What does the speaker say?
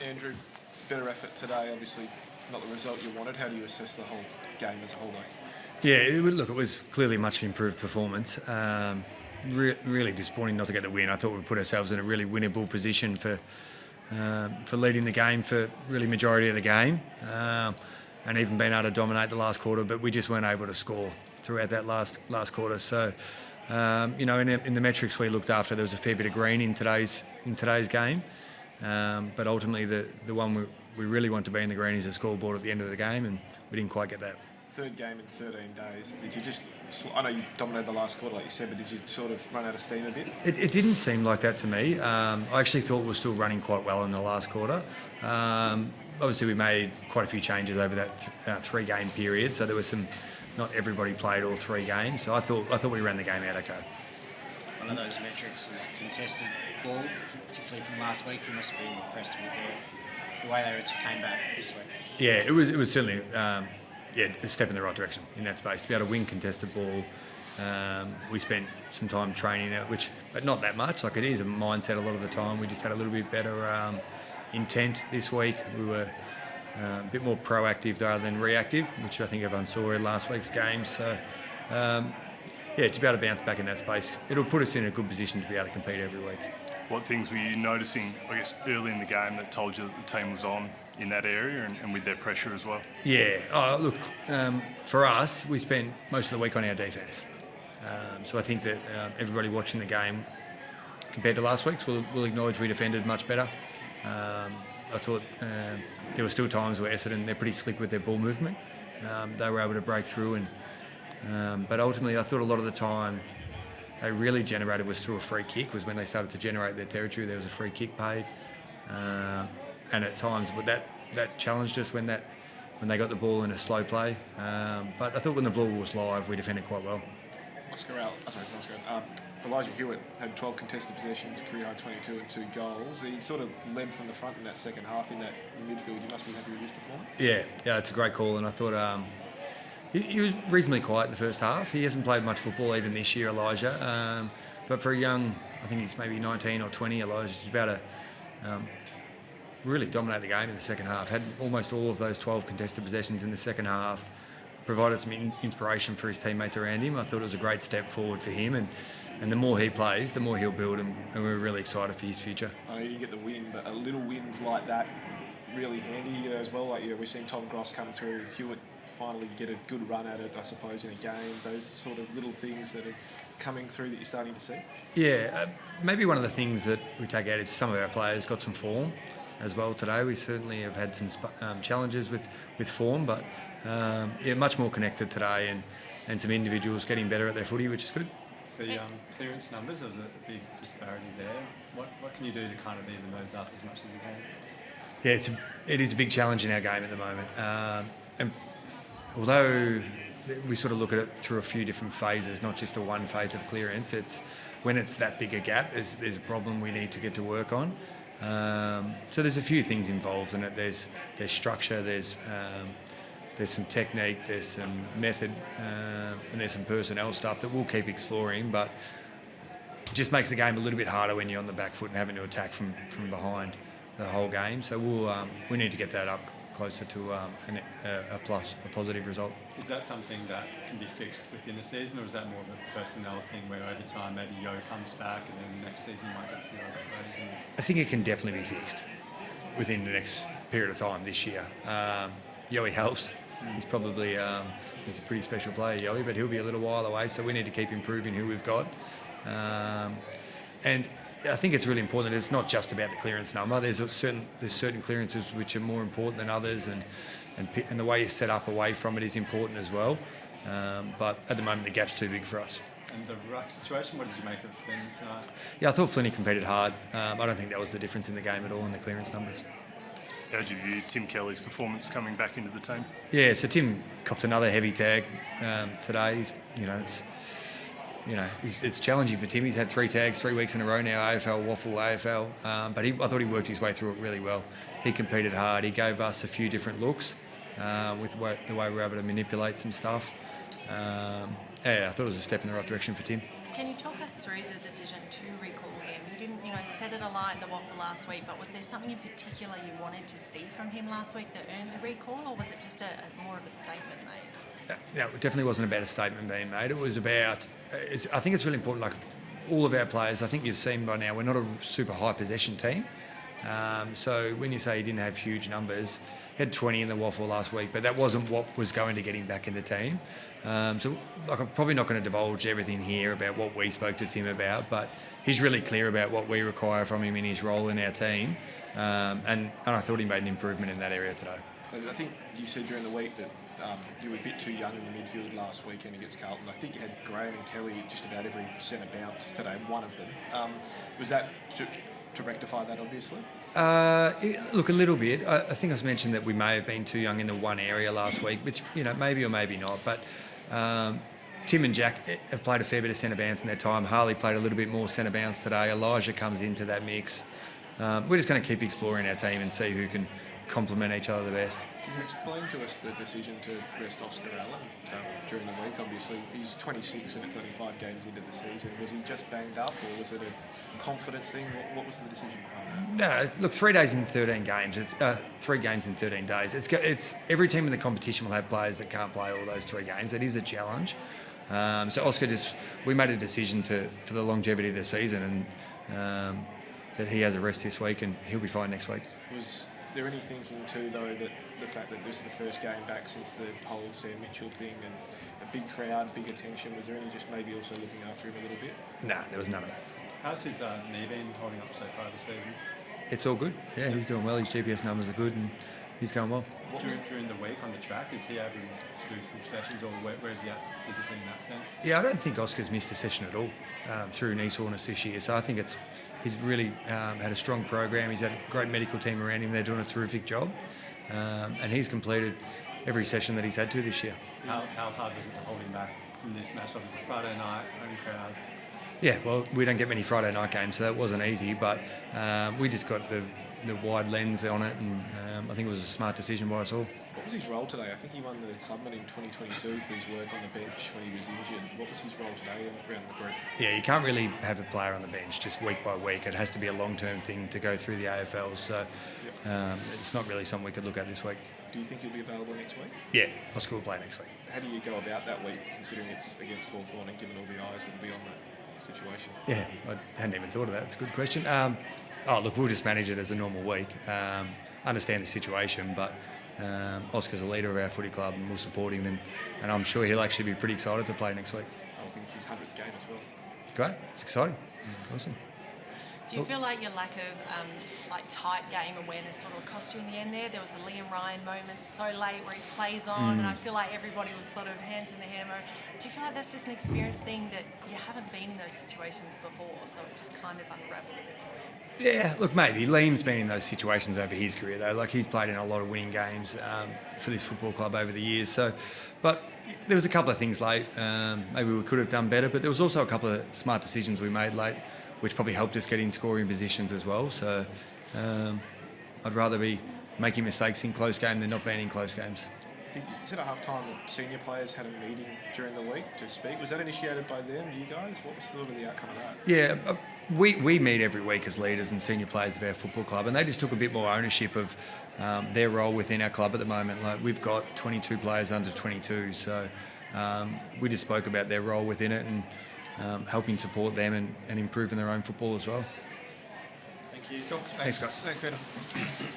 Andrew, better effort today, obviously not the result you wanted. How do you assess the whole game as a whole, mate? Yeah, it was clearly much improved performance. Really disappointing not to get the win. I thought we put ourselves in a really winnable position for leading the game for really majority of the game, and even being able to dominate the last quarter. But we just weren't able to score throughout that last quarter. So, in the metrics we looked after, there was a fair bit of green in today's game. But ultimately, the one we really want to be in the green is a scoreboard at the end of the game, and we didn't quite get that. Third game in 13 days. Did you just... I know you dominated the last quarter, like you said, but did you sort of run out of steam a bit? It didn't seem like that to me. I actually thought we were still running quite well in the last quarter. Obviously, we made quite a few changes over that three-game period, so there was some... Not everybody played all three games, so I thought we ran the game out okay. One of those metrics was contested ball, particularly from last week. You must have been impressed with the way they came back this week. Yeah, it was certainly a step in the right direction in that space. To be able to win contested ball, we spent some time training it, but not that much. Like, it is a mindset a lot of the time. We just had a little bit better intent this week. We were a bit more proactive rather than reactive, which I think everyone saw in last week's game. So, to be able to bounce back in that space, it'll put us in a good position to be able to compete every week. What things were you noticing, I guess, early in the game that told you that the team was on in that area and with their pressure as well? Yeah, look, for us, we spent most of the week on our defence. So I think that everybody watching the game, compared to last week's, will acknowledge we defended much better. I thought there were still times where Essendon, they're pretty slick with their ball movement. They were able to break through, but ultimately I thought a lot of the time they really generated was through a free kick, was when they started to generate their territory. There was a free kick paid, and at times that challenged us when they got the ball in a slow play. But I thought when the ball was live, we defended quite well. Elijah Hewitt had 12 contested possessions, career high 22 and 2 goals. He sort of led from the front in that second half in that midfield. You must be happy with his performance. Yeah, it's a great call, and I thought he was reasonably quiet in the first half. He hasn't played much football even this year, Elijah. But for a young, I think he's maybe 19 or 20, Elijah's about to really dominate the game in the second half. Had almost all of those 12 contested possessions in the second half. Provided some inspiration for his teammates around him. I thought it was a great step forward for him, and the more he plays, the more he'll build, and we're really excited for his future. I know you didn't get the win, but a little wins like that really handy as well. Like, we've seen Tom Gross come through, Hewitt finally get a good run at it, I suppose, in a game. Those sort of little things that are coming through that you're starting to see. Yeah, maybe one of the things that we take out is some of our players got some form as well today. We certainly have had some challenges with form, but much more connected today, and some individuals getting better at their footy, which is good. The clearance numbers, there's a big disparity there. What can you do to kind of even those up as much as you can? Yeah, it is a big challenge in our game at the moment. And although we sort of look at it through a few different phases, not just the one phase of clearance, when it's that big a gap, there's a problem we need to get to work on. So there's a few things involved in it. There's structure, there's some technique, there's some method, and there's some personnel stuff that we'll keep exploring, but it just makes the game a little bit harder when you're on the back foot and having to attack from behind the whole game. So we need to get that up closer to a positive result. Is that something that can be fixed within a season, or is that more of a personnel thing where over time maybe Yo comes back and then next season you might get a few other players? I think it can definitely be fixed within the next period of time this year. Yoey helps. He's probably he's a pretty special player, Yoey, but he'll be a little while away, so we need to keep improving who we've got. And I think it's really important that it's not just about the clearance number. There's certain clearances which are more important than others, and the way you set up away from it is important as well. But at the moment, the gap's too big for us. And the ruck situation, what did you make of Flynn tonight? Yeah, I thought Flinney competed hard. I don't think that was the difference in the game at all in the clearance numbers. How did you view Tim Kelly's performance coming back into the team? Yeah, so Tim copped another heavy tag today. It's challenging for Tim. He's had 3 tags 3 weeks in a row now, AFL, waffle, AFL. But I thought he worked his way through it really well. He competed hard. He gave us a few different looks with the way we were able to manipulate some stuff. I thought it was a step in the right direction for Tim. Can you talk us through the decision to recall him? He didn't, set it alight in the waffle last week, but was there something in particular you wanted to see from him last week that earned the recall, or was it just a more of a statement made? No, it definitely wasn't about a statement being made. It was about, I think it's really important, like all of our players, I think you've seen by now, we're not a super high possession team. So when you say he didn't have huge numbers, he had 20 in the waffle last week, but that wasn't what was going to get him back in the team. So I'm probably not going to divulge everything here about what we spoke to Tim about, but he's really clear about what we require from him in his role in our team. And I thought he made an improvement in that area today. I think you said during the week that you were a bit too young in the midfield last weekend against Carlton. I think you had Graham and Kelly just about every centre bounce today, one of them. Was that to rectify that, obviously? Look, a little bit. I think I mentioned that we may have been too young in the one area last week, which, maybe or maybe not. But Tim and Jack have played a fair bit of centre bounce in their time. Harley played a little bit more centre bounce today. Elijah comes into that mix. We're just going to keep exploring our team and see who can complement each other the best. Can you explain to us the decision to rest Oscar Allen during the week? Obviously, he's 26 and it's only 5 games into the season. Was he just banged up, or was it a confidence thing? What was the decision behind that? No, look, 3 days in 13 games. It's 3 games in 13 days. It's every team in the competition will have players that can't play all those 3 games. It is a challenge. So Oscar we made a decision for the longevity of the season, and that he has a rest this week and he'll be fine next week. Was there any thinking too, though, that the fact that this is the first game back since the whole Sam Mitchell thing and a big crowd, big attention, was there any just maybe also looking after him a little bit? No, there was none of that. How's his knee been holding up so far this season? It's all good. Yeah, he's doing well. His GPS numbers are good and he's going well. During the week on the track, is he able to do full sessions, or where's he at physically in that sense? Yeah, I don't think Oscar's missed a session at all through knee soreness this year. So I think he's really had a strong program. He's had a great medical team around him. They're doing a terrific job. And he's completed every session that he's had to this year. How hard was it to hold him back in this match? Obviously Friday night, home crowd. Yeah, well, we don't get many Friday night games, so that wasn't easy. But we just got the wide lens on it, and I think it was a smart decision by us all. What was his role today? I think he won the Clubman in 2022 for his work on the bench when he was injured. What was his role today around the group? Yeah, you can't really have a player on the bench just week by week. It has to be a long-term thing to go through the AFL. So it's not really something we could look at this week. Do you think he'll be available next week? Yeah, Oscar will play next week. How do you go about that week, considering it's against Hawthorn and given all the eyes that will be on that situation? Yeah, I hadn't even thought of that. It's a good question. Look, we'll just manage it as a normal week. Understand the situation, but Oscar's a leader of our footy club and we'll support him, and I'm sure he'll actually be pretty excited to play next week. I think it's his 100th game as well. Great, it's exciting. Awesome. Do you feel like your lack of tight game awareness sort of cost you in the end there? There was the Liam Ryan moment so late where he plays on, and I feel like everybody was sort of hands in the hammer. Do you feel like that's just an experience thing that you haven't been in those situations before, so it just kind of unravelled a bit for you? Yeah, look, maybe. Liam's been in those situations over his career, though. Like, he's played in a lot of winning games for this football club over the years. So, but there was a couple of things late. Maybe we could have done better, but there was also a couple of smart decisions we made late, which probably helped us get in scoring positions as well. So I'd rather be making mistakes in close game than not being in close games. You said at half-time that senior players had a meeting during the week to speak. Was that initiated by them, you guys? What was sort of the outcome of that? Yeah, we meet every week as leaders and senior players of our football club, and they just took a bit more ownership of their role within our club at the moment. Like, we've got 22 players under 22, so we just spoke about their role within it and helping support them and improving their own football as well. Thank you. Thanks, guys. Thanks, Adam.